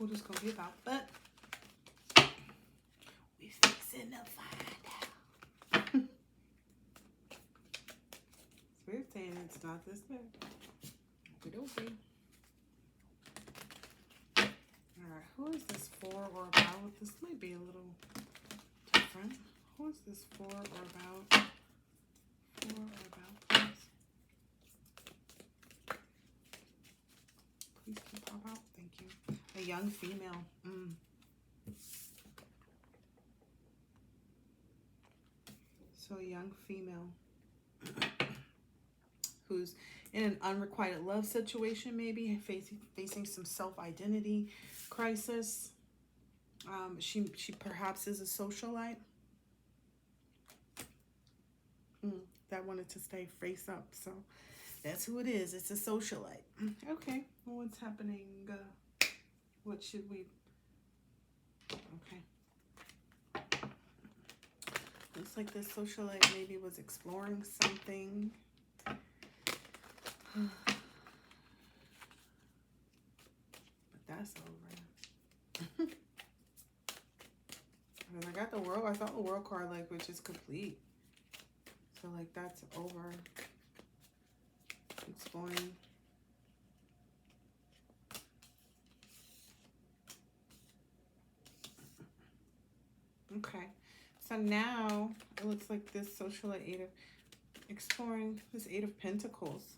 what it's gonna be about, but we fixing to find out. Spirit saying it's not this bad. We don't be. Alright, who is this for or about? This might be a little different. Who is this for or about? For or about, please. Please can pop out. Thank you. A young female. So a young female who's in an unrequited love situation, maybe facing some self-identity crisis. She perhaps is a socialite that wanted to stay face up. So that's who it is. It's a socialite. Okay. Well, what's happening? What should we? Okay. Looks like this socialite maybe was exploring something. But that's over. And I got the world. I thought the world card like which is complete. So like that's over. Exploring. Okay. So now it looks like this socialite exploring this Eight of Pentacles.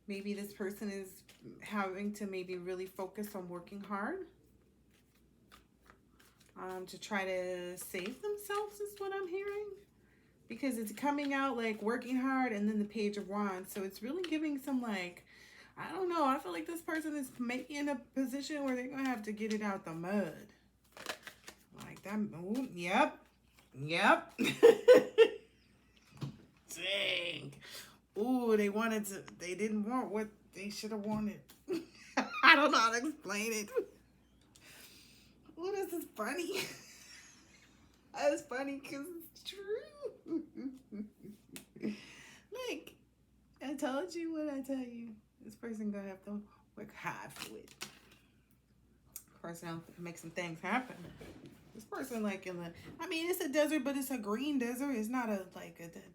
Maybe this person is having to maybe really focus on working hard to try to save themselves is what I'm hearing. Because it's coming out like working hard and then the Page of Wands. So it's really giving some like, I don't know. I feel like this person is maybe in a position where they're going to have to get it out the mud. Like that. Ooh, yep. Yep. Dang. Ooh, they didn't want what they should have wanted. I don't know how to explain it. Ooh, this is funny. That's funny because it's true. Like, I told you what I tell you. This person gonna have to work hard for it. Of course, now make some things happen. This person, like I mean, it's a desert, but it's a green desert. It's not a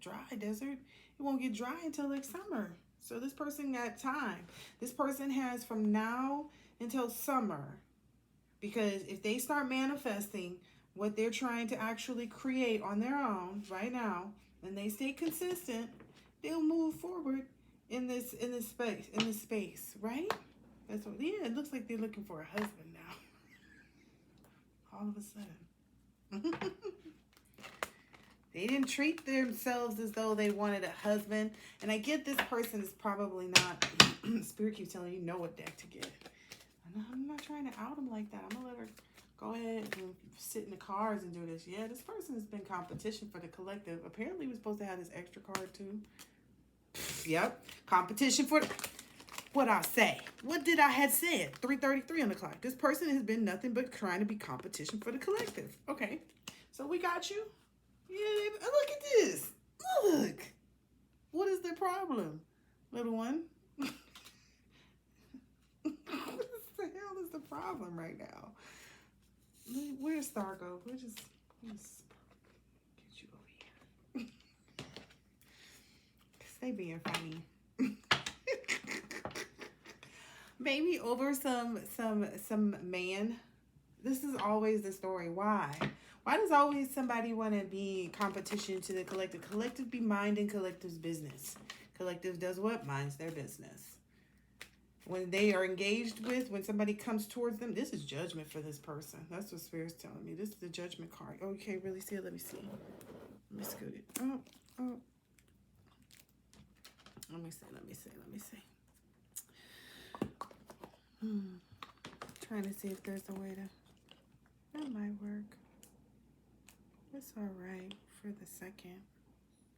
dry desert. It won't get dry until like summer. So this person got time. This person has from now until summer. Because if they start manifesting what they're trying to actually create on their own right now, and they stay consistent, they'll move forward in this space, right? That's what. Yeah, it looks like they're looking for a husband now. All of a sudden. They didn't treat themselves as though they wanted a husband. And I get this person is probably not, Spirit keeps telling you know what deck to get. I'm not trying to out them like that. I'm going to let her go ahead and sit in the cards and do this. Yeah, this person has been competition for the collective. Apparently, we're supposed to have this extra card too. Yep. Competition for the... What I say? What did I had said? 3:33 on the clock. This person has been nothing but trying to be competition for the collective. Okay. So we got you. Yeah, look at this. Look. What is the problem, little one? What the hell is the problem right now? Where's Star go? We'll just get you over here. Cause they being funny. Maybe over some man. This is always the story. Why? Why does always somebody want to be competition to the collective? Collective be minding collective's business. Collective does what? Minds their business. When they are engaged with, when somebody comes towards them, this is judgment for this person. That's what Spirit's telling me. This is the judgment card. Oh, you can't really see it. Let me see. Let me scoot it. Oh. Let me see. Trying to see if there's a way to... That might work. It's all right for the second,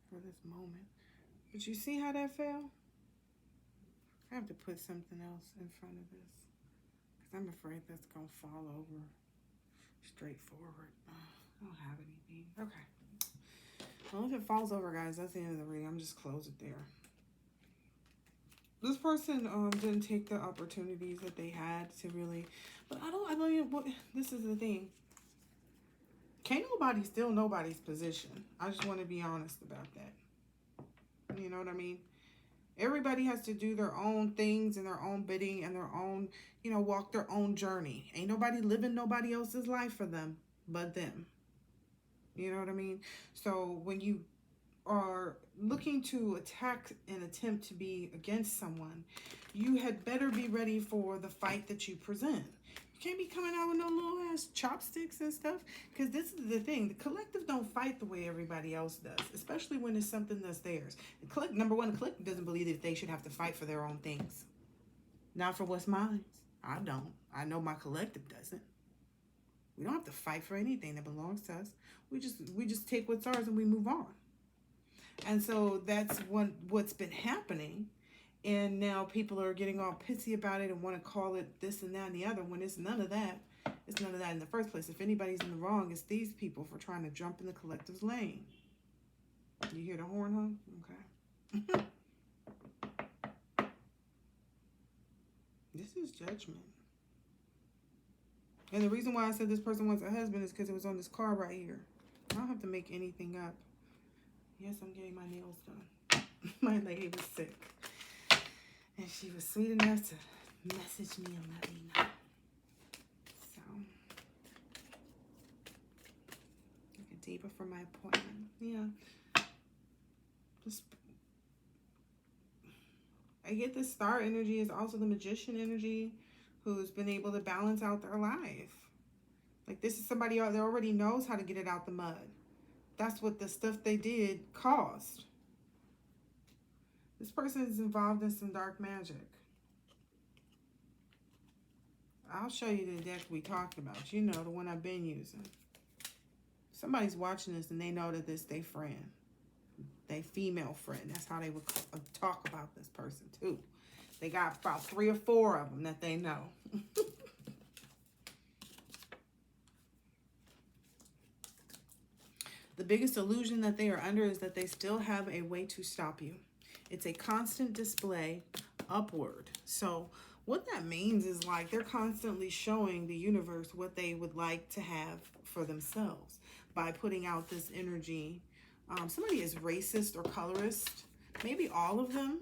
for this moment. But you see how that fell? I have to put something else in front of this. Because I'm afraid that's going to fall over straightforward. I don't have anything. Okay. Well, if it falls over, guys, that's the end of the reading. I'm just close it there. This person didn't take the opportunities that they had to really, but I don't even, what, this is the thing. Can't nobody steal nobody's position. I just want to be honest about that. You know what I mean? Everybody has to do their own things and their own bidding and their own, walk their own journey. Ain't nobody living nobody else's life for them but them. You know what I mean? So when you are looking to attack and attempt to be against someone, you had better be ready for the fight that you present. You can't be coming out with no little ass chopsticks and stuff, because this is the thing. The collective don't fight the way everybody else does, especially when it's something that's theirs. Number one, the collective doesn't believe that they should have to fight for their own things. Not for what's mine. I don't. I know my collective doesn't. We don't have to fight for anything that belongs to us. We just take what's ours and we move on. And so that's what's been happening. And now people are getting all pissy about it and want to call it this and that and the other, when it's none of that. It's none of that in the first place. If anybody's in the wrong, it's these people for trying to jump in the collective's lane. You hear the horn, huh? Okay. This is judgment. And the reason why I said this person wants a husband is because it was on this card right here. I don't have to make anything up. Yes, I'm getting my nails done. My lady was sick. And she was sweet enough to message me and let me know. So, looking deeper for my appointment. Yeah. Just, I get the star energy is also the magician energy, who's been able to balance out their life. Like, this is somebody that already knows how to get it out the mud. That's what the stuff they did caused. This person is involved in some dark magic. I'll show you the deck we talked about. You know, the one I've been using. Somebody's watching this and they know that this they friend. They female friend. That's how they would talk about this person too. They got about 3 or 4 of them that they know. The biggest illusion that they are under is that they still have a way to stop you. It's a constant display upward. So what that means is, like, they're constantly showing the universe what they would like to have for themselves by putting out this energy. Somebody is racist or colorist. Maybe all of them.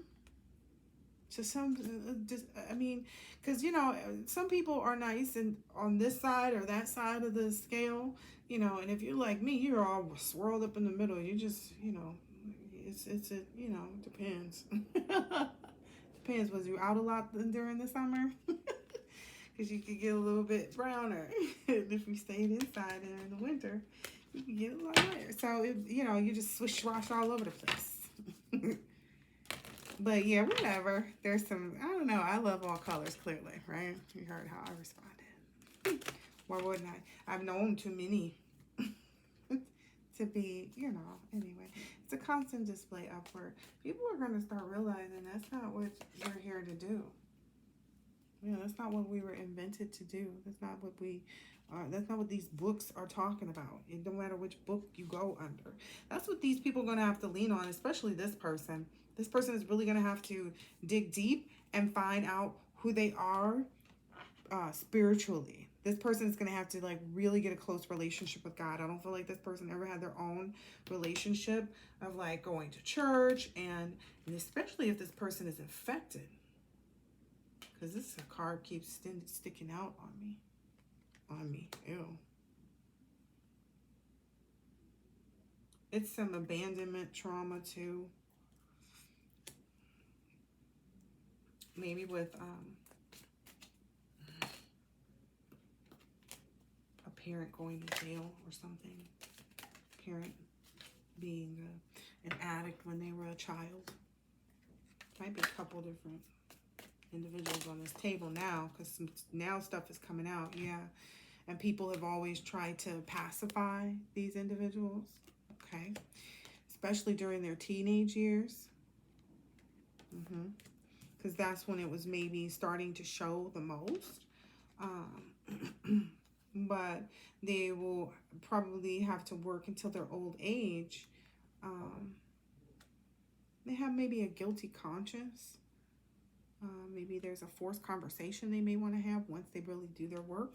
Just I mean, because, some people are nice and on this side or that side of the scale, and if you're like me, you're all swirled up in the middle. You just, depends. Depends. Was you out a lot during the summer? Because you could get a little bit browner. If you stayed inside in the winter, you could get a lot lighter. So, you just swish-wash all over the place. But yeah, whatever. There's some, I don't know. I love all colors, clearly, right? You heard how I responded. Why wouldn't I? I've known too many to be, anyway. It's a constant display upward. People are going to start realizing that's not what you're here to do. That's not what we were invented to do. That's not what that's not what these books are talking about. It don't matter which book you go under. That's what these people are going to have to lean on, especially this person. This person is really going to have to dig deep and find out who they are spiritually. This person is going to have to, like, really get a close relationship with God. I don't feel like this person ever had their own relationship of, like, going to church, and especially if this person is infected. Because this card keeps sticking out on me. Ew. It's some abandonment trauma too. Maybe with a parent going to jail or something. Parent being an addict when they were a child. Might be a couple different individuals on this table now, because now stuff is coming out. Yeah. And people have always tried to pacify these individuals. Okay. Especially during their teenage years. Because that's when it was maybe starting to show the most. But they will probably have to work until their old age. They have maybe a guilty conscience. Maybe there's a forced conversation they may want to have once they really do their work,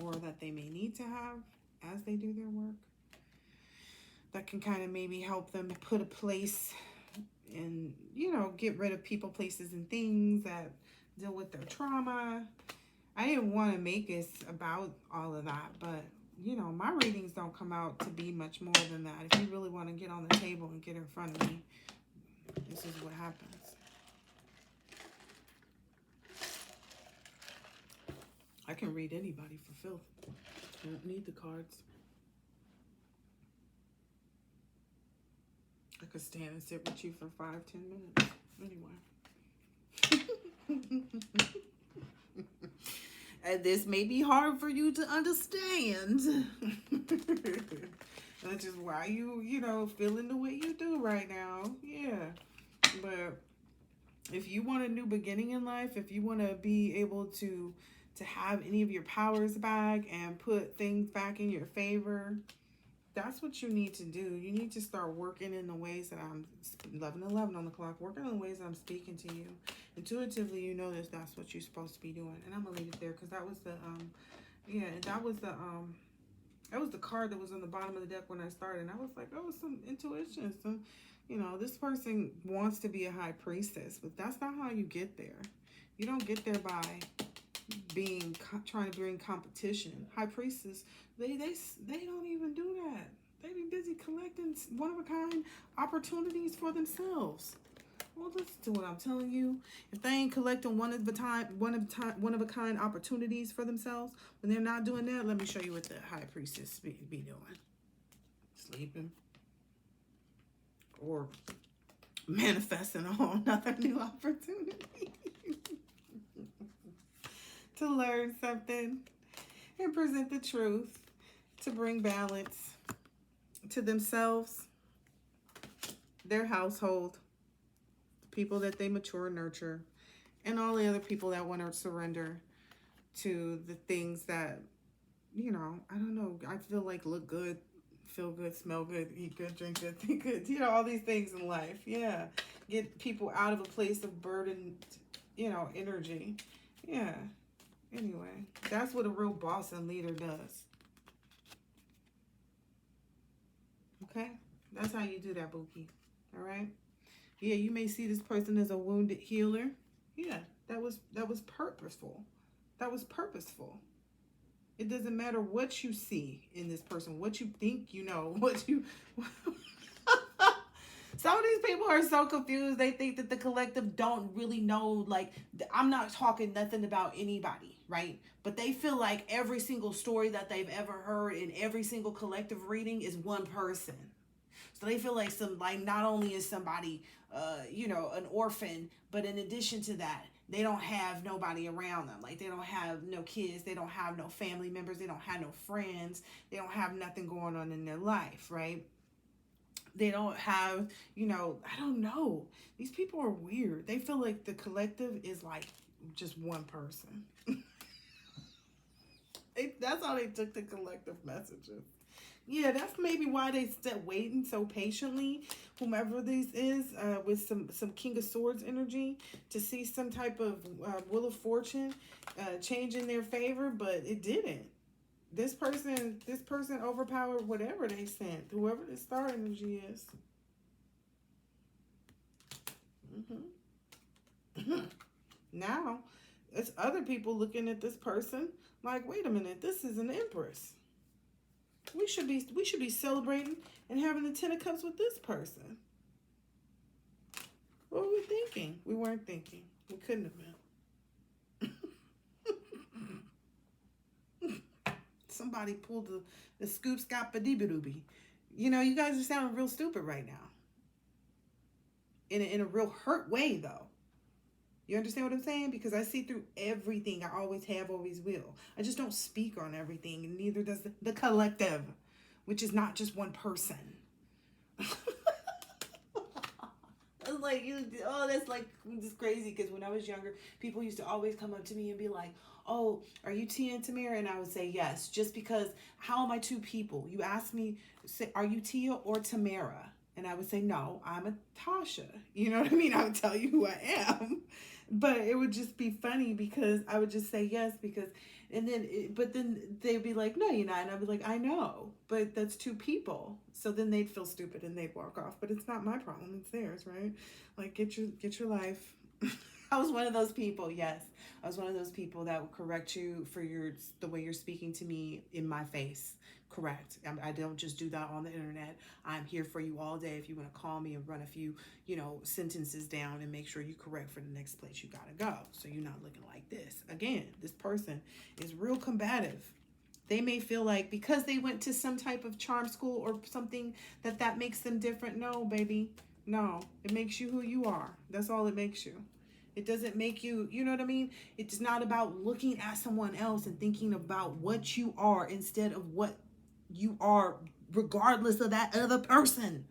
or that they may need to have as they do their work. That can kind of maybe help them put a place and, you know, get rid of people, places, and things that deal with their trauma. I didn't want to make this about all of that, but, you know, my readings don't come out to be much more than that. If you really want to get on the table and get in front of me, this is what happens. I can read anybody for filth. I don't need the cards. I could stand and sit with you for 5-10 minutes. Anyway. And this may be hard for you to understand. Which is why you know, feeling the way you do right now. Yeah. But if you want a new beginning in life, if you want to be able to have any of your powers back and put things back in your favor, that's what you need to do. You need to start working in the ways that I'm 11:11 on the clock. Working in the ways that I'm speaking to you. Intuitively, you know that's what you're supposed to be doing. And I'm gonna leave it there because that was the that was the card that was on the bottom of the deck when I started. And I was like, oh, some intuition, some, you know, this person wants to be a high priestess, but that's not how you get there. You don't get there by trying to bring competition. High priestess, they don't even do that. They be busy collecting one-of-a-kind opportunities for themselves. Well, listen to what I'm telling you. If they ain't collecting one-of-a-kind opportunities for themselves, when they're not doing that, let me show you what the high priestess be doing. Sleeping. Or manifesting a whole nother new opportunity. To learn something and present the truth, to bring balance to themselves, their household, the people that they mature and nurture, and all the other people that want to surrender to the things that, you know, I don't know, I feel like look good, feel good, smell good, eat good, drink good, think good, you know, all these things in life. Yeah. Get people out of a place of burdened, you know, energy. Yeah. Anyway, that's what a real boss and leader does. Okay? That's how you do that, Bookie. All right? Yeah, you may see this person as a wounded healer. Yeah, that was purposeful. That was purposeful. It doesn't matter what you see in this person, what you think you know, what you... Some of these people are so confused. They think that the collective don't really know. Like, I'm not talking nothing about anybody, right? But they feel like every single story that they've ever heard in every single collective reading is one person. So they feel like not only is somebody, you know, an orphan, but in addition to that, they don't have nobody around them. Like, they don't have no kids. They don't have no family members. They don't have no friends. They don't have nothing going on in their life, right? They don't have, you know, I don't know. These people are weird. They feel like the collective is like just one person. That's how they took the collective messages. Yeah, that's maybe why they sit waiting so patiently, whomever this is, with some King of Swords energy, to see some type of Wheel of Fortune change in their favor, but it didn't. This person overpowered whatever they sent, whoever the star energy is. Now, it's other people looking at this person like, wait a minute, this is an empress. We should be celebrating and having the 10 of Cups with this person. What were we thinking? We weren't thinking. We couldn't have been. Somebody pulled the scoop scop a dee. You know, you guys are sounding real stupid right now. In a real hurt way, though. You understand what I'm saying? Because I see through everything. I always have, always will. I just don't speak on everything, and neither does the collective, which is not just one person. It's like, that's like just crazy, because when I was younger, people used to always come up to me and be like, oh, are you Tia and Tamara? And I would say yes, just because how am I two people? You ask me, say, are you Tia or Tamara? And I would say, no, I'm a Tasha. You know what I mean? I would tell you who I am. But it would just be funny because I would just say yes because, and then, but then they'd be like, no, you're not. And I'd be like, I know, but that's two people. So then they'd feel stupid and they'd walk off. But it's not my problem. It's theirs, right? Like, get your life. I was one of those people. Yes, I was one of those people that would correct you for the way you're speaking to me in my face. Correct. I don't just do that on the internet. I'm here for you all day. If you want to call me and run a few, sentences down and make sure you correct for the next place you gotta go. So you're not looking like this. Again, this person is real combative. They may feel like because they went to some type of charm school or something that makes them different. No, baby. No. It makes you who you are. That's all it makes you. It doesn't make you, you know what I mean? It's not about looking at someone else and thinking about what you are instead of what you are, regardless of that other person.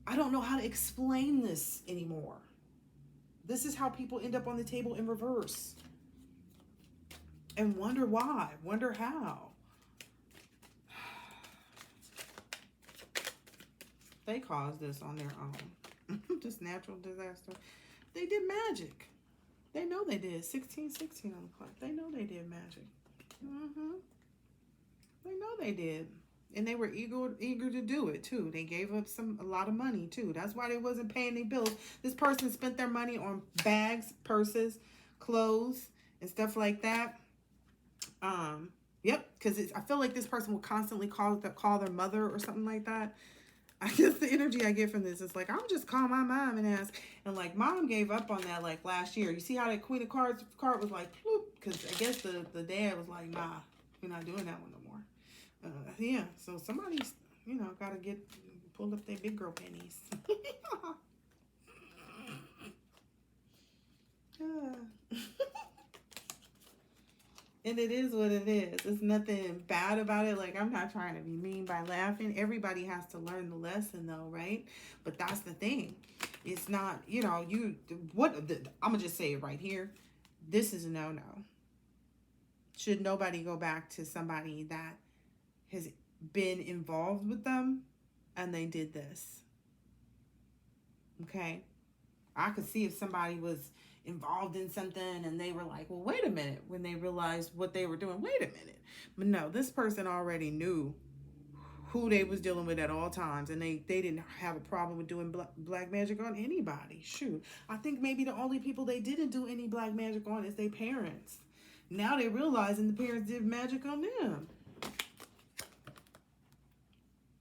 I don't know how to explain this anymore. This is how people end up on the table in reverse and wonder why, wonder how. They caused this on their own. This natural disaster. They did magic. They know they did. 1616 on the clock. They know they did magic. They know they did. And they were eager to do it too. They gave up a lot of money too. That's why they wasn't paying their bills. This person spent their money on bags, purses, clothes, and stuff like that. Yep, because I feel like this person will constantly call their mother or something like that. I guess the energy I get from this is like, I'll just call my mom and ask. And like, mom gave up on that like last year. You see how that Queen of Cards card was like, because I guess the dad was like, nah, we're not doing that one no more. Yeah, so somebody's, got to pull up their big girl panties. And it is what it is. There's nothing bad about it. Like, I'm not trying to be mean by laughing. Everybody has to learn the lesson, though, right? But that's the thing. It's not, I'm going to just say it right here. This is a no-no. Should nobody go back to somebody that has been involved with them and they did this. Okay? I could see if somebody was involved in something and they were like, well, wait a minute, when they realized what they were doing, wait a minute. But no, this person already knew who they was dealing with at all times, and they didn't have a problem with doing black magic on anybody. Shoot, I think maybe the only people they didn't do any black magic on is their parents. Now they realizing the parents did magic on them.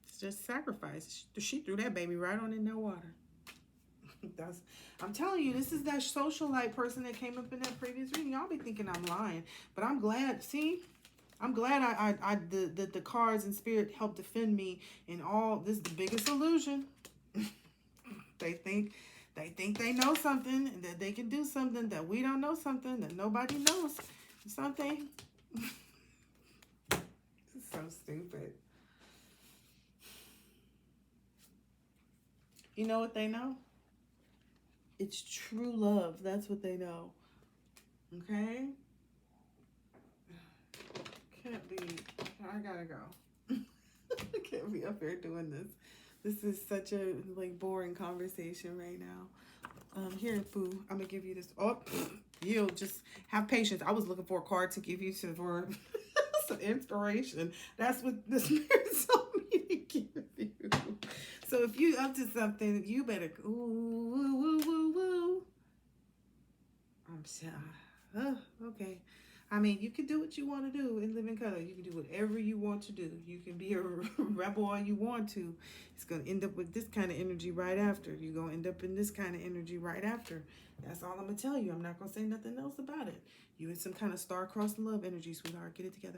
It's just sacrifice. She threw that baby right on in no water. I'm telling you, this is that socialite person that came up in that previous reading. Y'all be thinking I'm lying, but I'm glad. See, I'm glad the cards and spirit helped defend me in all this. The biggest illusion. They think they know something and that they can do something that we don't know, something that nobody knows something. It's so stupid. You know what they know? It's true love. That's what they know. Okay? Can't be. I gotta go. I can't be up here doing this. This is such a boring conversation right now. Here, boo. I'm gonna give you this. Oh, you'll just have patience. I was looking for a card to give you for some inspiration. That's what the spirit told me to give you. So if you up to something, you better woo. I'm sorry. Okay. I mean, you can do what you want to do in living color. You can do whatever you want to do. You can be a rebel all you want to. It's going to end up with this kind of energy right after. You're going to end up in this kind of energy right after. That's all I'm going to tell you. I'm not going to say nothing else about it. You in some kind of star-crossed love energy, sweetheart. Get it together.